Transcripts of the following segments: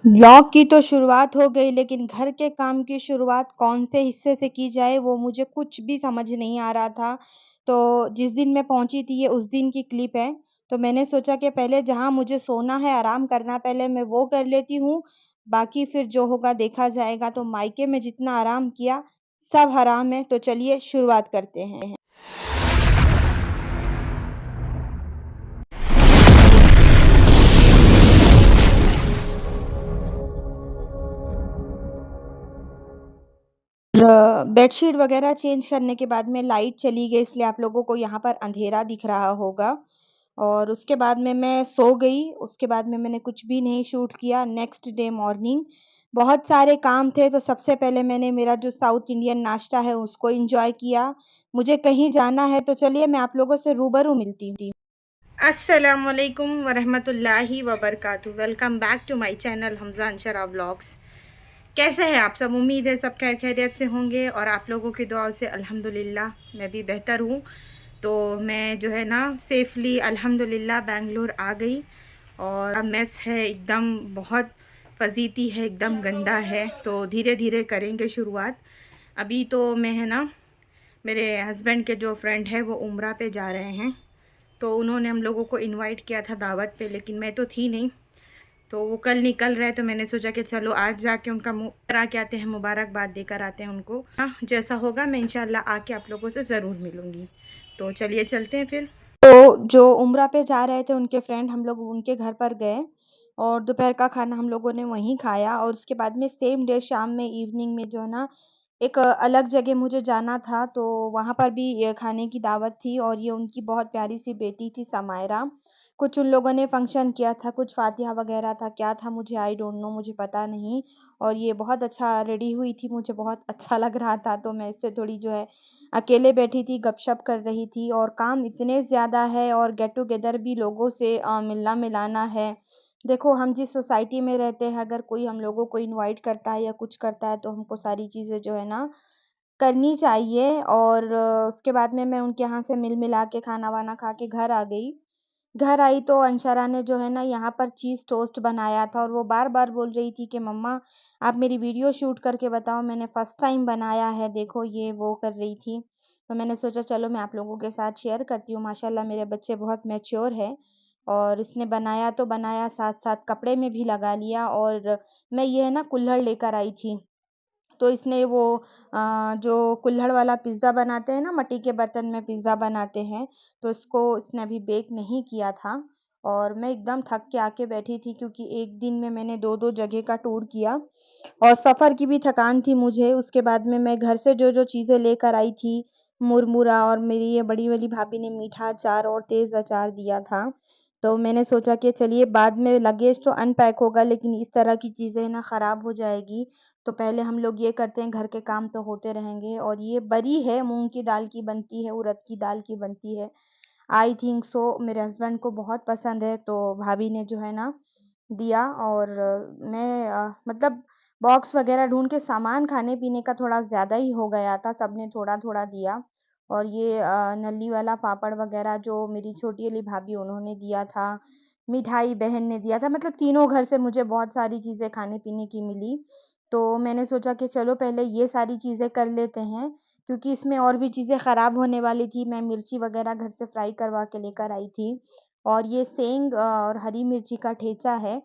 Blog की तो शुरुआत हो गई, लेकिन घर के काम की शुरुआत कौन से हिस्से से की जाए वो मुझे कुछ भी समझ नहीं आ रहा था। तो जिस दिन मैं पहुंची थी ये उस दिन की क्लिप है। तो मैंने सोचा कि पहले जहां मुझे सोना है, आराम करना, पहले मैं वो कर लेती हूँ। बाकी फिर जो होगा देखा जाएगा। तो मायके में जितना आराम किया सब हराम है। तो चलिए शुरुआत करते हैं। बेडशीट वगैरह चेंज करने के बाद में लाइट चली गई, इसलिए आप लोगों को यहाँ पर अंधेरा दिख रहा होगा। और उसके बाद में मैं सो गई। उसके बाद में मैंने कुछ भी नहीं शूट किया। नेक्स्ट डे मॉर्निंग बहुत सारे काम थे, तो सबसे पहले मैंने मेरा जो साउथ इंडियन नाश्ता है उसको एंजॉय किया। मुझे कहीं जाना है तो चलिए मैं आप लोगों से रूबरू मिलती हूँ। अस्सलामुअलैकुम वरहमतुल्लाहि वबरकातुहू। Welcome back to my channel Hamza Anshara vlogs. कैसे हैं आप सब? उम्मीद है सब खैर खैरियत से होंगे और आप लोगों की दुआओं से अल्हम्दुलिल्लाह मैं भी बेहतर हूँ। तो मैं जो है ना सेफ़ली अल्हम्दुलिल्लाह बेंगलोर आ गई। और मेस है एकदम बहुत फजीती है, एकदम गंदा है। तो धीरे धीरे करेंगे शुरुआत। अभी तो मैं है ना मेरे हस्बैंड के जो फ्रेंड है वो उम्रा पे जा रहे हैं। तो उन्होंने हम लोगों को इनवाइट किया था दावत पे, लेकिन मैं तो थी नहीं। तो वो कल निकल रहे, तो मैंने सोचा कि चलो आज जाके उनका मुँह करा के आते हैं, मुबारकबाद देकर आते हैं उनको। हाँ, जैसा होगा मैं इंशाल्लाह आके आप लोगों से ज़रूर मिलूँगी। तो चलिए चलते हैं फिर। तो जो उम्रा पे जा रहे थे उनके फ्रेंड, हम लोग उनके घर पर गए और दोपहर का खाना हम लोगों ने वहीं खाया। और उसके बाद में सेम डे शाम में, इवनिंग में जो है ना एक अलग जगह मुझे जाना था। तो वहाँ पर भी ये खाने की दावत थी और ये उनकी बहुत प्यारी सी बेटी थी समायरा। कुछ उन लोगों ने फंक्शन किया था, कुछ फातिहा वगैरह था, क्या था मुझे आई डोंट नो, मुझे पता नहीं। और ये बहुत अच्छा रेडी हुई थी, मुझे बहुत अच्छा लग रहा था। तो मैं इससे थोड़ी जो है अकेले बैठी थी, गपशप कर रही थी। और काम इतने ज़्यादा है और गेट टुगेदर भी लोगों से मिलना मिलाना है। देखो हम जिस सोसाइटी में रहते हैं, अगर कोई हम लोगों को इनवाइट करता है या कुछ करता है तो हमको सारी चीज़ें जो है ना करनी चाहिए। और उसके बाद में मैं उनके यहाँ से मिल मिला के खाना वाना खा के घर आ गई। घर आई तो अंशरा ने जो है ना यहाँ पर चीज़ टोस्ट बनाया था और वो बार-बार बोल रही थी कि मम्मा आप मेरी वीडियो शूट करके बताओ, मैंने फर्स्ट टाइम बनाया है, देखो ये वो कर रही थी। तो मैंने सोचा चलो मैं आप लोगों के साथ शेयर करती हूँ। माशाल्लाह मेरे बच्चे बहुत मैच्योर है। और इसने बनाया तो बनाया, साथ-साथ कपड़े में भी लगा लिया। और मैं ये है ना कुल्हड़ लेकर आई थी। तो इसने वो जो कुल्हड़ वाला पिज़्ज़ा बनाते हैं ना, मिट्टी के बर्तन में पिज़्ज़ा बनाते हैं, तो इसको इसने अभी बेक नहीं किया था। और मैं एकदम थक के आके बैठी थी, क्योंकि एक दिन में मैंने 2-2 जगह का टूर किया और सफ़र की भी थकान थी मुझे। उसके बाद में मैं घर से जो-जो चीज़ें लेकर आई थी, मुरमुरा, और मेरी ये बड़ी वाली भाभी ने मीठा अचार और तेज़ अचार दिया था। तो मैंने सोचा कि चलिए बाद में लगेज तो अनपैक होगा, लेकिन इस तरह की चीज़ें ना ख़राब हो जाएगी। तो पहले हम लोग ये करते हैं, घर के काम तो होते रहेंगे। और ये बरी है, मूँग की दाल की बनती है, उड़द की दाल की बनती है। आई थिंक सो मेरे हस्बैंड को बहुत पसंद है, तो भाभी ने जो है ना दिया। और मैं मतलब बॉक्स वग़ैरह ढूँढ के, सामान खाने-पीने का थोड़ा ज़्यादा ही हो गया था, सबने थोड़ा-थोड़ा दिया। और ये नल्ली वाला पापड़ वग़ैरह जो मेरी छोटी वाली भाभी उन्होंने दिया था, मिठाई बहन ने दिया था, मतलब तीनों घर से मुझे बहुत सारी चीज़ें खाने-पीने की मिली। तो मैंने सोचा कि चलो पहले ये सारी चीज़ें कर लेते हैं, क्योंकि इसमें और भी चीज़ें ख़राब होने वाली थी। मैं मिर्ची वग़ैरह घर से फ्राई करवा के लेकर आई थी। और ये सेंग और हरी मिर्ची का ठेचा है।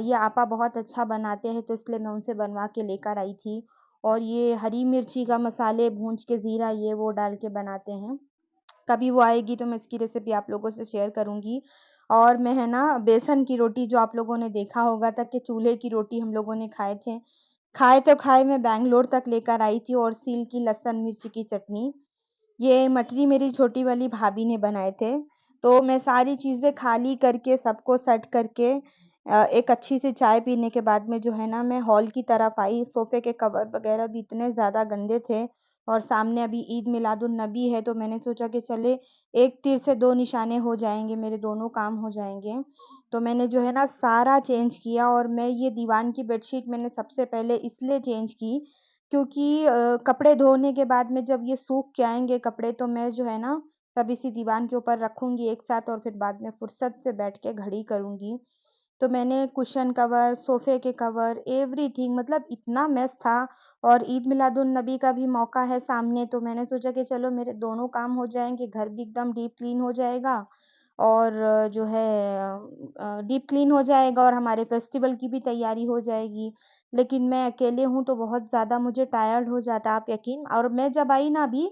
ये आपा बहुत अच्छा बनाते हैं, तो इसलिए मैं उनसे बनवा के लेकर आई थी। और ये हरी मिर्ची का मसाले भूँज के ज़ीरा ये वो डाल के बनाते हैं। कभी वो आएगी तो मैं इसकी रेसिपी आप लोगों से शेयर करूँगी। और मैं है ना बेसन की रोटी, जो आप लोगों ने देखा होगा तक कि चूल्हे की रोटी हम लोगों ने खाए थे। खाए तो खाए, मैं बैंगलोर तक लेकर आई थी। और सील की लहसुन मिर्ची की चटनी, ये मटरी मेरी छोटी वाली भाभी ने बनाए थे। तो मैं सारी चीज़ें खाली करके, सबको सेट करके एक अच्छी सी चाय पीने के बाद में जो है ना मैं हॉल की तरफ आई। सोफ़े के कवर वग़ैरह भी इतने ज़्यादा गंदे थे। और सामने अभी ईद मिलादुन्नबी है, तो मैंने सोचा कि चले एक तीर से दो निशाने हो जाएँगे, मेरे दोनों काम हो जाएँगे। तो मैंने जो है ना सारा चेंज किया। और मैं ये दीवान की बेडशीट मैंने सबसे पहले इसलिए चेंज की, क्योंकि कपड़े धोने के बाद में जब ये सूख के आएँगे कपड़े, तो मैं जो है ना सब इसी दीवान के ऊपर रखूँगी एक साथ, और फिर बाद में फुर्सत से बैठ के घड़ी करूँगी। तो मैंने कुशन कवर, सोफ़े के कवर, एवरीथिंग, मतलब इतना मेस था। और ईद मिलादुन नबी का भी मौका है सामने, तो मैंने सोचा कि चलो मेरे दोनों काम हो जाएँगे, घर भी एकदम डीप क्लीन हो जाएगा और जो है डीप क्लीन हो जाएगा और हमारे फेस्टिवल की भी तैयारी हो जाएगी। लेकिन मैं अकेले हूँ तो बहुत ज़्यादा मुझे टायर्ड हो जाता, आप यकीन, और मैं जब आई ना अभी,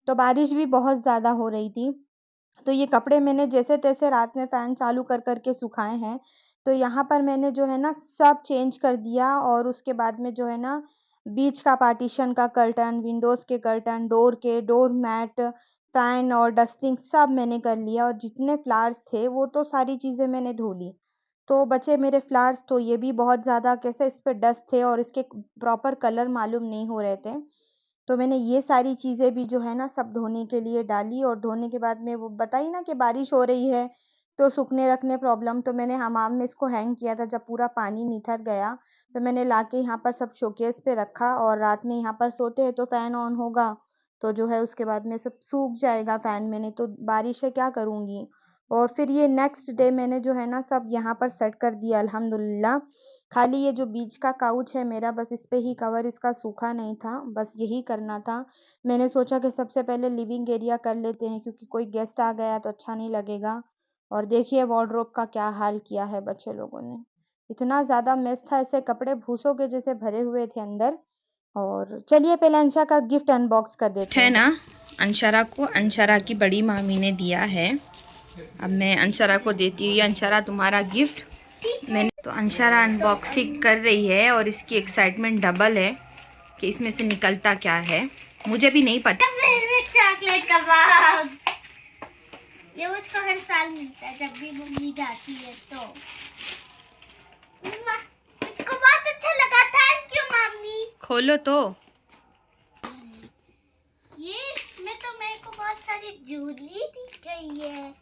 तो बारिश भी बहुत ज़्यादा हो रही थी। तो ये कपड़े मैंने जैसे-तैसे रात में फ़ैन चालू कर के सुखाए हैं। तो यहाँ पर मैंने जो है ना सब चेंज कर दिया और उसके बाद में जो है ना बीच का पार्टीशन का कर्टन, विंडोज़ के कर्टन, डोर मैट, फ़ैन और डस्टिंग सब मैंने कर लिया और जितने फ्लावर्स थे वो तो सारी चीज़ें मैंने धो ली। तो बचे मेरे फ्लावर्स, तो ये भी बहुत ज़्यादा कैसे इस पे डस्ट थे और इसके प्रॉपर कलर मालूम नहीं हो रहे थे। तो मैंने ये सारी चीज़ें भी जो है ना सब धोने के लिए डाली और धोने के बाद में वो बताई ना कि बारिश हो रही है, तो सूखने रखने प्रॉब्लम, तो मैंने हमाम में इसको हैंग किया था। जब पूरा पानी निथर गया, तो मैंने लाके यहाँ पर सब शोकेस पे रखा और रात में यहाँ पर सोते हैं तो फ़ैन ऑन होगा, तो जो है उसके बाद में सब सूख जाएगा फ़ैन में, नहीं तो बारिश है क्या करूँगी? और फिर ये नेक्स्ट डे मैंने जो है ना सब यहाँ पर सेट कर दिया अल्हम्दुलिल्लाह। खाली ये जो बीच का काउच है मेरा, बस इस पे ही कवर इसका सूखा नहीं था, बस यही करना था। मैंने सोचा कि सबसे पहले लिविंग एरिया कर लेते हैं क्योंकि कोई गेस्ट आ गया तो अच्छा नहीं लगेगा। और देखिए वार्डरोब का क्या हाल किया है बच्चे लोगों ने। इतना ज़्यादा मेस था, ऐसे कपड़े भूसों के जैसे भरे हुए थे अंदर। और चलिए पहले अंशा का गिफ्ट अनबॉक्स कर देते है हैं। ना, अंशरा को अंशरा की बड़ी मामी ने दिया है। अब मैं अंशरा को देती हूँ, ये अंशरा तुम्हारा गिफ्ट। मैंने तो अंशरा अनबॉक्सिंग कर रही है और इसकी एक्साइटमेंट डबल है कि इसमें से निकलता क्या है, मुझे भी नहीं पता। चॉकलेट का बॉक्स, ये मुझको हर साल मिलता है जब भी मम्मी जाती है तो। मुझको बहुत अच्छा लगा, थैंक यू मम्मी। खोलो तो। ये इसमें तो मेरे को बहुत सारी ज्वेलरी दिख गई है।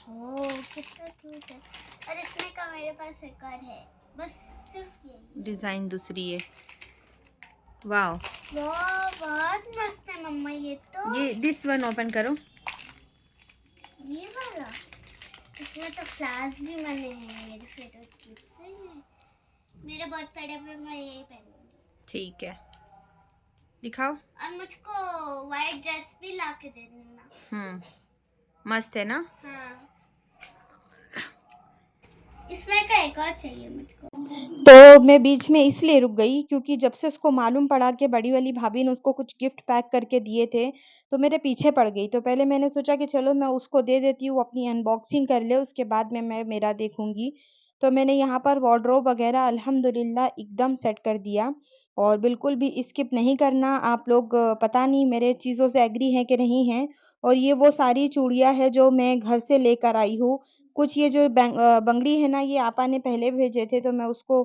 ओह कितना क्यूट है। और इसमें का मेरे पास एक और है, बस सिर्फ यही। डिज़ाइन दूसरी है। वाह, वाह बहुत मस्त है मम्मा ये तो। ये दिस वन ओपन करो। ये वाला, इसमें तो फ्लावर्स भी बने हैं, मेरे फेवरेट गिफ्ट है ये। मेरे बर्थडे पे मैं यही पहनूंगी। ठीक है, दिखाओ। और मुझको वाइट ड्रेस भी ला के दे देना। मस्त है ना। हाँ, इसमें का एक और चाहिए मुझको। तो मैं बीच में इसलिए रुक गई क्योंकि जब से उसको मालूम पड़ा कि बड़ी वाली भाभी ने उसको कुछ गिफ्ट पैक करके दिए थे, तो मेरे पीछे पड़ गई। तो पहले मैंने सोचा कि चलो मैं उसको दे देती हूँ, अपनी अनबॉक्सिंग कर ले, उसके बाद में मैं मेरा देखूँगी। तो मैंने यहाँ पर वार्डरोब वगैरह अल्हम्दुलिल्लाह एकदम सेट कर दिया और बिल्कुल भी स्किप नहीं करना आप लोग, पता नहीं मेरे चीज़ों से एग्री हैं कि नहीं हैं। और ये वो सारी चूड़ियाँ हैं जो मैं घर से लेकर आई हूँ। कुछ ये जो बंगड़ी है ना, ये आपा ने पहले भेजे थे, तो मैं उसको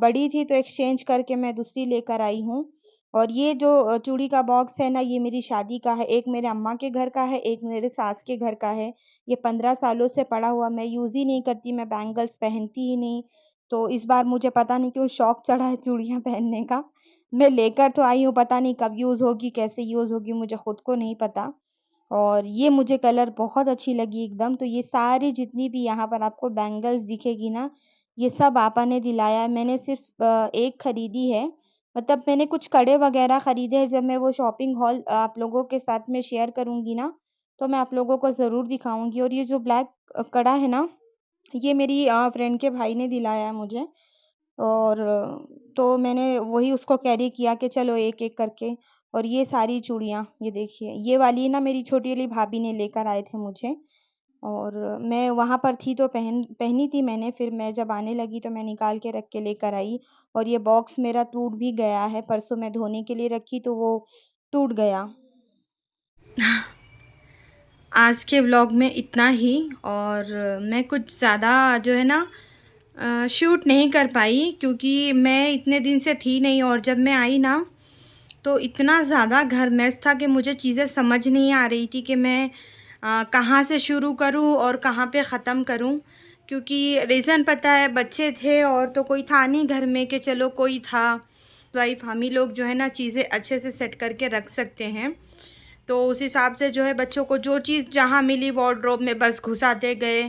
बड़ी थी तो एक्सचेंज करके मैं दूसरी लेकर आई हूँ। और ये जो चूड़ी का बॉक्स है ना, ये मेरी शादी का है, एक मेरे अम्मा के घर का है, एक मेरे सास के घर का है। ये 15 सालों से पड़ा हुआ, मैं यूज़ ही नहीं करती, मैं बैंगल्स पहनती ही नहीं। तो इस बार मुझे पता नहीं क्यों शौक चढ़ा है चूड़ियाँ पहनने का। मैं लेकर तो आई हूँ, पता नहीं कब यूज़ होगी, कैसे यूज़ होगी, मुझे खुद को नहीं पता। और ये मुझे कलर बहुत अच्छी लगी एकदम। तो ये सारी जितनी भी यहाँ पर आपको बैंगल्स दिखेगी ना, ये सब आपा ने दिलाया है। मैंने सिर्फ़ एक खरीदी है, मतलब मैंने कुछ कड़े वग़ैरह खरीदे हैं। जब मैं वो शॉपिंग हॉल आप लोगों के साथ में शेयर करूँगी ना, तो मैं आप लोगों को ज़रूर दिखाऊँगी। और ये जो ब्लैक कड़ा है ना, ये मेरी फ्रेंड के भाई ने दिलाया है मुझे। और तो मैंने वही उसको कैरी किया कि चलो एक-एक करके। और ये सारी चूड़ियाँ, ये देखिए, ये वाली ना मेरी छोटी वाली भाभी ने लेकर आए थे मुझे। और मैं वहाँ पर थी तो पहनी थी मैंने, फिर मैं जब आने लगी तो मैं निकाल के रख के लेकर आई। और ये बॉक्स मेरा टूट भी गया है, परसों मैं धोने के लिए रखी तो वो टूट गया। आज के व्लॉग में इतना ही। और मैं कुछ ज़्यादा जो है ना शूट नहीं कर पाई क्योंकि मैं इतने दिन से थी नहीं, और जब मैं आई ना तो इतना ज़्यादा घर मैस था कि मुझे चीज़ें समझ नहीं आ रही थी कि मैं कहाँ से शुरू करूँ और कहाँ पे ख़त्म करूँ। क्योंकि रीज़न पता है, बच्चे थे और तो कोई था नहीं घर में कि चलो कोई था वाइफ, हम ही लोग जो है ना चीज़ें अच्छे से सेट करके रख सकते हैं। तो उस हिसाब से जो है बच्चों को जो चीज़ जहाँ मिली वार्डरोब में बस घुसाते गए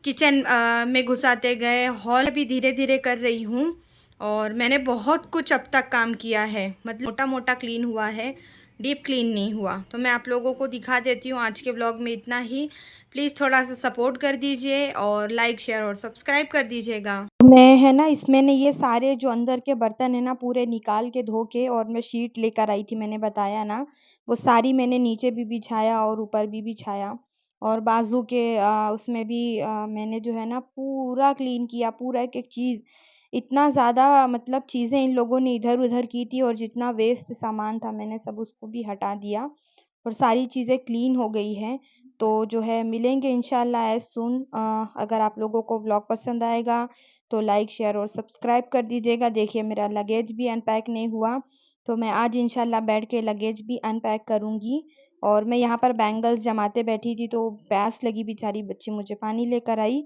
किचन में घुसाते गए, हॉल भी धीरे धीरे कर रही हूँ। और मैंने बहुत कुछ अब तक काम किया है, मतलब मोटा मोटा क्लीन हुआ है, डीप क्लीन नहीं हुआ। तो मैं आप लोगों को दिखा देती हूँ। आज के ब्लॉग में इतना ही। प्लीज़ थोड़ा सा सपोर्ट कर दीजिए और लाइक शेयर और सब्सक्राइब कर दीजिएगा। मैं है ना इसमें ने ये सारे जो अंदर के बर्तन है ना पूरे निकाल के धो के, और मैं शीट लेकर आई थी, मैंने बताया ना, वो सारी मैंने नीचे भी बिछाया और ऊपर भी बिछाया। और बाजू के उसमें भी मैंने जो है ना पूरा क्लीन किया, पूरा एक एक चीज़। इतना ज़्यादा मतलब चीज़ें इन लोगों ने इधर उधर की थी, और जितना वेस्ट सामान था मैंने सब उसको भी हटा दिया, और सारी चीज़ें क्लीन हो गई हैं। तो जो है मिलेंगे इंशाल्लाह एज़ सून। अगर आप लोगों को व्लॉग पसंद आएगा तो लाइक शेयर और सब्सक्राइब कर दीजिएगा। देखिए मेरा लगेज भी अनपैक नहीं हुआ, तो मैं आज इंशाल्लाह बैठ के लगेज भी अनपैक करूँगी। और मैं यहाँ पर बैंगल्स जमाते बैठी थी, तो प्यास लगी, बेचारी बच्ची मुझे पानी लेकर आई।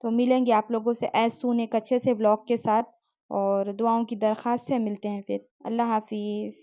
तो मिलेंगे आप लोगों से एज़ सून एक अच्छे से व्लॉग के साथ, और दुआओं की दरख्वास्त है। मिलते हैं फिर। अल्लाह हाफ़िज़।